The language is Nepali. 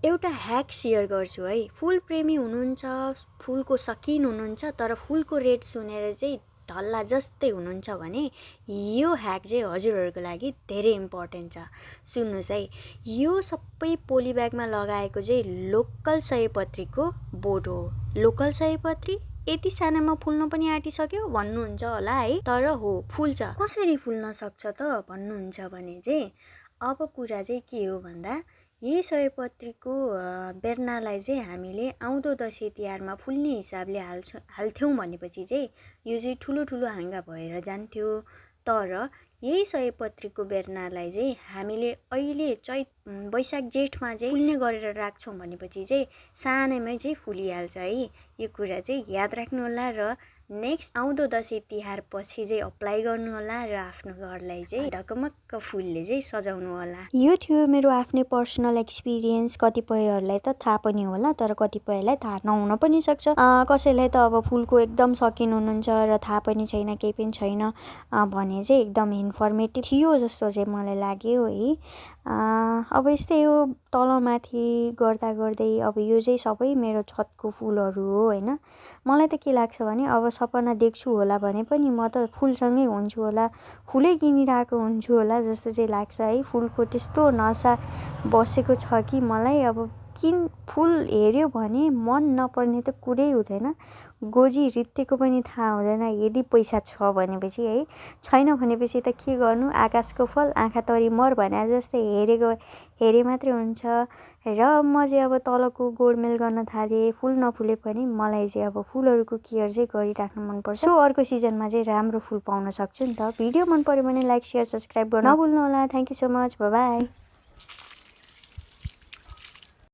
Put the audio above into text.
एउटा ह्याक सेयर गर्छु है। फुल प्रेमी हुनुहुन्छ, फुलको सकिन हुनुहुन्छ, तर फुलको रेट सुनेर चाहिँ ढल्ला जस्तै हुनुहुन्छ भने यो ह्याक चाहिँ हजुरहरूको लागि धेरै इम्पोर्टेन्ट छ। सुन्नुहोस् है, यो सबै पोली ब्यागमा लगाएको चाहिँ लोकल सयपत्रीको बोट हो। लोकल सयपत्री यति सानामा फुल्न पनि आँटिसक्यो भन्नुहुन्छ होला है, तर हो फुल्छ। कसरी फुल्न सक्छ त भन्नुहुन्छ भने चाहिँ अब कुरा चाहिँ के हो भन्दा यही सयपत्रीको बेर्नालाई चाहिँ हामीले आउँदो दसैँ तिहारमा फुल्ने हिसाबले हाल्थ्यौँ भनेपछि चाहिँ यो चाहिँ ठुलो ठुलो हाँगा भएर जान्थ्यो। तर यही सयपत्रीको बेर्नालाई चाहिँ हामीले अहिले वैशाख जेठमा चाहिँ फुल्ने गरेर राख्छौँ भनेपछि चाहिँ सानैमै चाहिँ फुलिहाल्छ है। यो कुरा चाहिँ याद राख्नु होला र नेक्स्ट आउँदो दसैँ तिहार पछि चाहिँ अप्लाई गर्नु होला र आफ्नो घरलाई चाहिँ ढकमक्क फुलले चाहिँ सजाउनु होला। यो थियो मेरो आफ्नै पर्सनल एक्सपिरियन्स। कतिपयहरूलाई त थाहा पनि होला, तर कतिपयलाई थाहा नहुन पनि सक्छ। कसैलाई त अब फुलको एकदम सकिन हुनुहुन्छ र थाहा पनि छैन, केही पनि छैन भने चाहिँ एकदम इन्फर्मेटिभ थियो जस्तो चाहिँ मलाई लाग्यो है। अब यस्तै हो, तलमाथि गर्दा गर्दै अब यो चाहिँ सबै मेरो छतको फुलहरू हो होइन। मलाई त के लाग्छ भने अब सपना देख्छु होला भने पनि म त फुलसँगै हुन्छु होला, फुलै किनिरहेको हुन्छु होला जस्तो चाहिँ लाग्छ है। फुलको त्यस्तो नसा बसेको छ कि मलाई अब फुल हेऱ्यो भने मन नपर्ने त कुरै हुँदैन। गोजी रित्तेको पनि थाहा हुँदैन यदि पैसा छ भनेपछि है। छैन भनेपछि त के गर्नु, आकाशको फल आँखा तरी मर भने जस्तै हेरे मात्रै हुन्छ। र म चाहिँ अब तलको गोडमेल गर्न थालेँ। फुल नफुले पनि मलाई चाहिँ अब फुलहरूको केयर चाहिँ गरिराख्नु मनपर्छ। सो अर्को सिजनमा चाहिँ राम्रो फुल पाउन सक्छु नि त। भिडियो मन पर्यो भने लाइक, सेयर, सब्सक्राइब गर्न नभुल्नु होला। Thank you so much, by by.